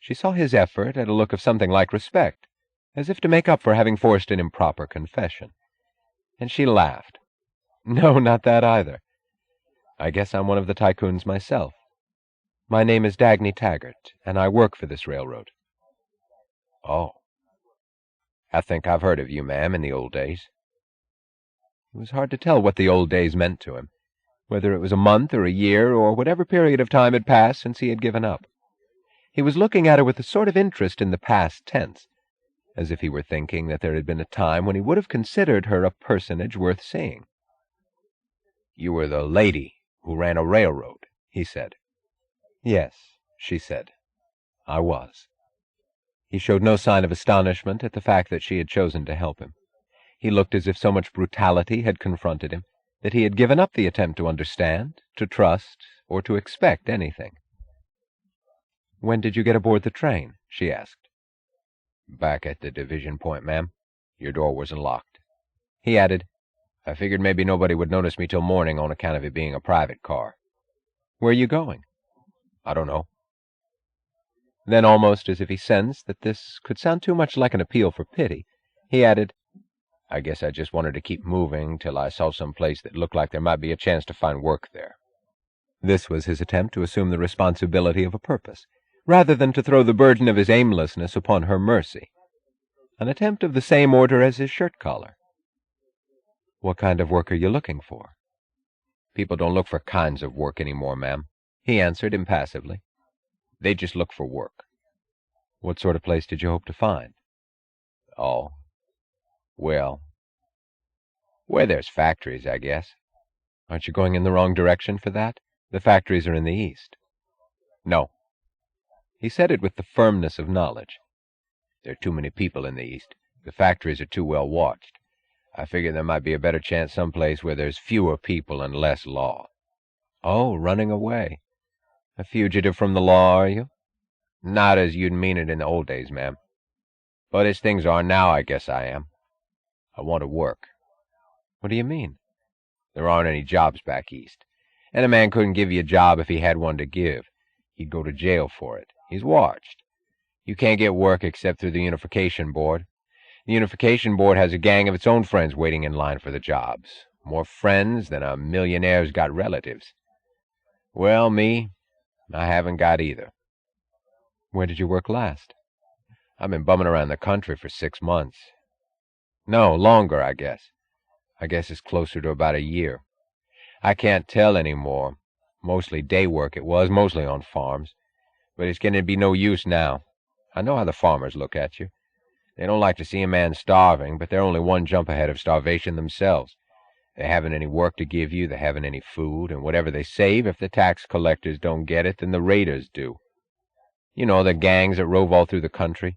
She saw his effort at a look of something like respect, as if to make up for having forced an improper confession. And she laughed. "No, not that either. I guess I'm one of the tycoons myself. My name is Dagny Taggart, and I work for this railroad." "Oh. I think I've heard of you, ma'am, in the old days." It was hard to tell what the old days meant to him, whether it was a month or a year or whatever period of time had passed since he had given up. He was looking at her with a sort of interest in the past tense, as if he were thinking that there had been a time when he would have considered her a personage worth seeing. "You were the lady who ran a railroad," he said. "Yes," she said, "I was." He showed no sign of astonishment at the fact that she had chosen to help him. He looked as if so much brutality had confronted him that he had given up the attempt to understand, to trust, or to expect anything. "When did you get aboard the train?" she asked. "Back at the division point, ma'am. Your door wasn't locked." He added, "I figured maybe nobody would notice me till morning on account of it being a private car." "Where are you going?" "I don't know." Then, almost as if he sensed that this could sound too much like an appeal for pity, he added, "I guess I just wanted to keep moving till I saw some place that looked like there might be a chance to find work there." This was his attempt to assume the responsibility of a purpose, rather than to throw the burden of his aimlessness upon her mercy. An attempt of the same order as his shirt collar. "What kind of work are you looking for?" "People don't look for kinds of work any more, ma'am," he answered impassively. "They just look for work." "What sort of place did you hope to find?" "Oh, well, where there's factories, I guess." "Aren't you going in the wrong direction for that? The factories are in the east." "No." He said it with the firmness of knowledge. "There are too many people in the east. The factories are too well watched. I figure there might be a better chance someplace where there's fewer people and less law." "Oh, running away. A fugitive from the law, are you?" "Not as you'd mean it in the old days, ma'am. But as things are now, I guess I am. I want to work." "What do you mean?" "There aren't any jobs back east. And a man couldn't give you a job if he had one to give. He'd go to jail for it. He's watched. You can't get work except through the Unification Board. The Unification Board has a gang of its own friends waiting in line for the jobs. More friends than a millionaire's got relatives. Well, me, I haven't got either." "Where did you work last?" "I've been bumming around the country for 6 months. No, longer, I guess. I guess it's closer to about a year. I can't tell any more. Mostly day work it was, mostly on farms. But it's getting to be no use now. I know how the farmers look at you. They don't like to see a man starving, but they're only one jump ahead of starvation themselves. They haven't any work to give you, they haven't any food, and whatever they save, if the tax collectors don't get it, then the raiders do. You know, the gangs that rove all through the country.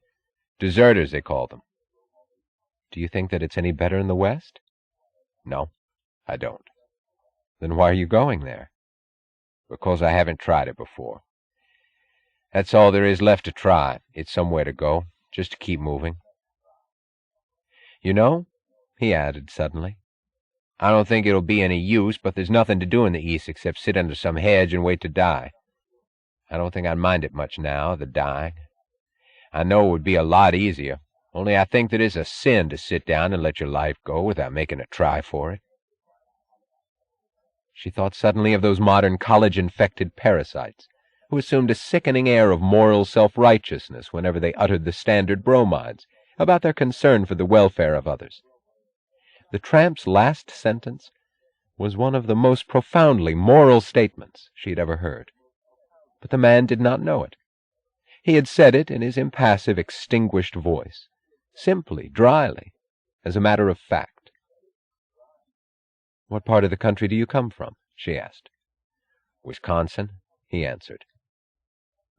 Deserters, they call them." "Do you think that it's any better in the West?" "No, I don't." "Then why are you going there?" "Because I haven't tried it before. That's all there is left to try. It's somewhere to go, just to keep moving. You know," he added suddenly, "I don't think it'll be any use, but there's nothing to do in the East except sit under some hedge and wait to die. I don't think I'd mind it much now, the dying. I know it would be a lot easier, only I think that it's a sin to sit down and let your life go without making a try for it." She thought suddenly of those modern college-infected parasites who assumed a sickening air of moral self-righteousness whenever they uttered the standard bromides about their concern for the welfare of others. The tramp's last sentence was one of the most profoundly moral statements she had ever heard. But the man did not know it. He had said it in his impassive, extinguished voice, simply, dryly, as a matter of fact. "What part of the country do you come from?" she asked. "Wisconsin," he answered.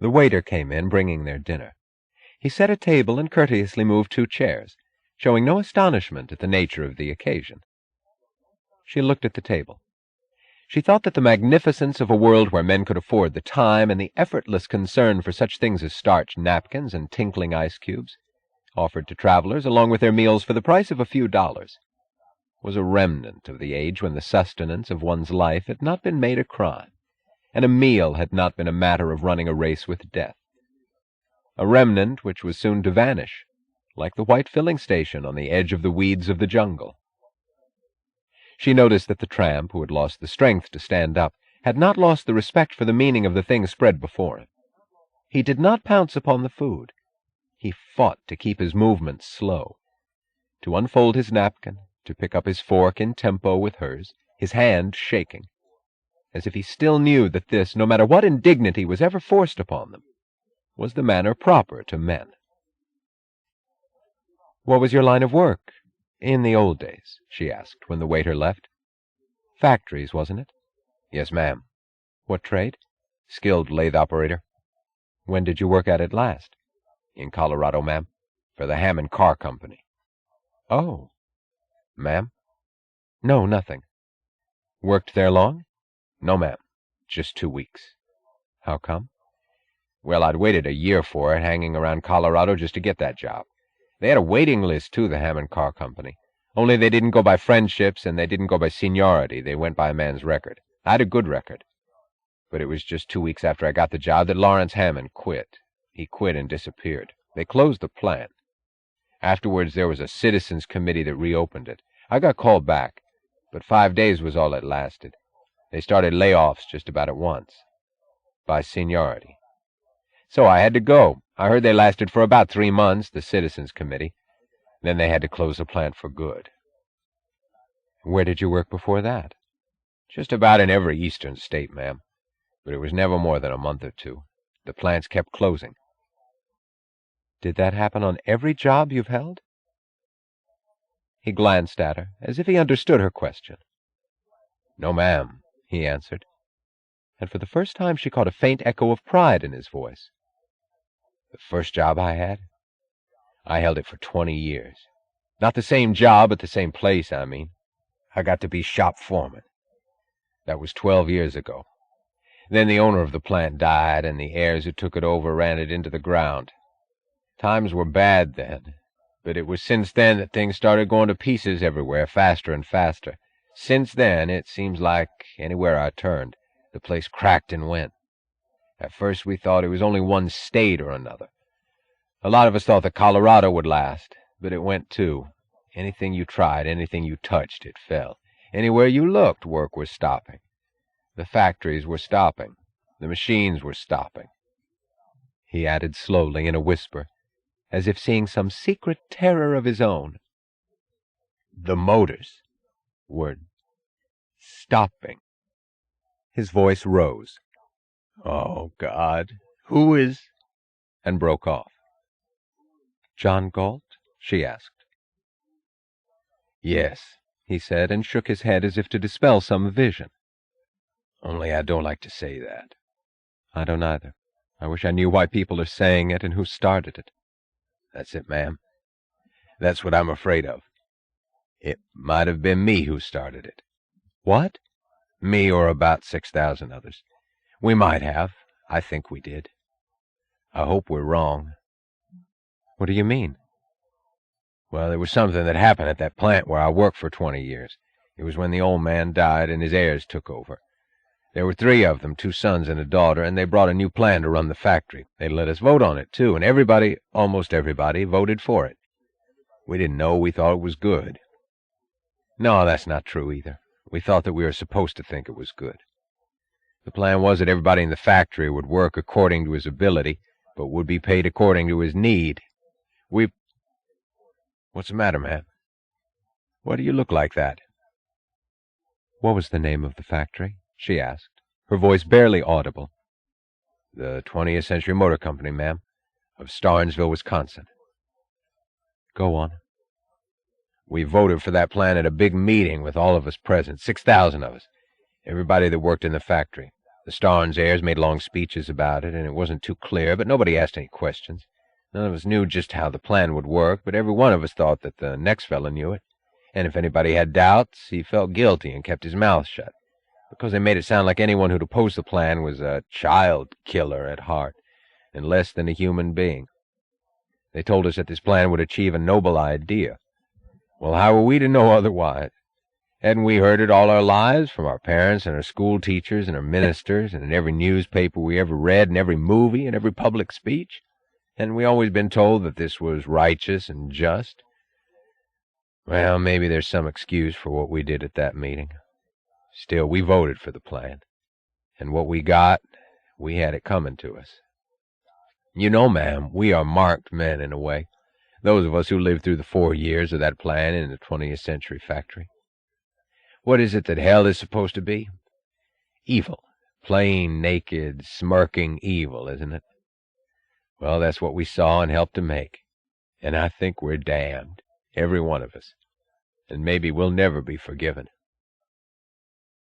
The waiter came in, bringing their dinner. He set a table and courteously moved 2 chairs, showing no astonishment at the nature of the occasion. She looked at the table. She thought that the magnificence of a world where men could afford the time and the effortless concern for such things as starched napkins and tinkling ice cubes, offered to travelers along with their meals for the price of a few dollars, was a remnant of the age when the sustenance of one's life had not been made a crime, and a meal had not been a matter of running a race with death. a remnant which was soon to vanish, like the white filling station on the edge of the weeds of the jungle. She noticed that the tramp, who had lost the strength to stand up, had not lost the respect for the meaning of the thing spread before him. He did not pounce upon the food. He fought to keep his movements slow, to unfold his napkin, to pick up his fork in tempo with hers, his hand shaking, as if he still knew that this, no matter what indignity was ever forced upon them, was the manner proper to men. "What was your line of work in the old days?" she asked, when the waiter left. "Factories, wasn't it?" "Yes, ma'am." "What trade?" "Skilled lathe operator." "When did you work at it last?" "In Colorado, ma'am, for the Hammond Car Company." "Oh." "Ma'am?" "No, nothing." "Worked there long?" "No, ma'am, just 2 weeks." "How come?" "Well, I'd waited a year for it, hanging around Colorado just to get that job. They had a waiting list, too, the Hammond Car Company. Only they didn't go by friendships, and they didn't go by seniority. They went by a man's record. I had a good record. But it was just 2 weeks after I got the job that Lawrence Hammond quit. He quit and disappeared. They closed the plant. Afterwards, there was a citizens committee that reopened it. I got called back, but 5 days was all it lasted. They started layoffs just about at once, by seniority. So I had to go. I heard they lasted for about 3 months, the citizens committee. Then they had to close the plant for good." "Where did you work before that?" "Just about in every eastern state, ma'am. But it was never more than a month or 2. The plants kept closing." "Did that happen on every job you've held?" He glanced at her, as if he understood her question. "No, ma'am," he answered, and for the first time she caught a faint echo of pride in his voice. "The first job I had? I held it for 20 years. Not the same job at the same place, I mean. I got to be shop foreman. That was 12 years ago. Then the owner of the plant died, and the heirs who took it over ran it into the ground. Times were bad then, but it was since then that things started going to pieces everywhere, faster and faster. Since then, it seems like anywhere I turned, the place cracked and went. At first we thought it was only one state or another. A lot of us thought that Colorado would last, but it went too. Anything you tried, anything you touched, it fell. Anywhere you looked, work was stopping. The factories were stopping. The machines were stopping." He added slowly in a whisper, as if seeing some secret terror of his own, "The motors were stopping." His voice rose. "Oh, God, who is—" and broke off. "John Galt?" she asked. "Yes," he said, and shook his head as if to dispel some vision. "Only I don't like to say that." "I don't either. I wish I knew why people are saying it and who started it." "That's it, ma'am. That's what I'm afraid of. It might have been me who started it." "What?" "Me or about 6,000 others. We might have. I think we did. I hope we're wrong." "What do you mean?" "Well, there was something that happened at that plant where I worked for 20 years. It was when the old man died and his heirs took over. There were 3 of them, 2 sons and a daughter, and they brought a new plan to run the factory. They let us vote on it, too, and everybody, almost everybody, voted for it. We didn't know. We thought it was good. No, that's not true either. We thought that we were supposed to think it was good. The plan was that everybody in the factory would work according to his ability, but would be paid according to his need. What's the matter, man? Why do you look like that?" "What was the name of the factory?" she asked, her voice barely audible. "The 20th Century Motor Company, ma'am, of Starnesville, Wisconsin." "Go on." "We voted for that plan at a big meeting with all of us present, 6,000 of us, everybody that worked in the factory. The Starnes heirs made long speeches about it, and it wasn't too clear, but nobody asked any questions. None of us knew just how the plan would work, but every one of us thought that the next fellow knew it, and if anybody had doubts, he felt guilty and kept his mouth shut, because they made it sound like anyone who'd opposed the plan was a child killer at heart, and less than a human being. They told us that this plan would achieve a noble idea. Well, how were we to know otherwise? Hadn't we heard it all our lives, from our parents and our school teachers and our ministers, and in every newspaper we ever read, and every movie, and every public speech? Hadn't we always been told that this was righteous and just? Well, maybe there's some excuse for what we did at that meeting. Still, we voted for the plan. And what we got, we had it coming to us. You know, ma'am, we are marked men in a way. Those of us who lived through the 4 years of that plan in the 20th century factory. What is it that hell is supposed to be? Evil. Plain, naked, smirking evil, isn't it? Well, that's what we saw and helped to make. And I think we're damned, every one of us. And maybe we'll never be forgiven.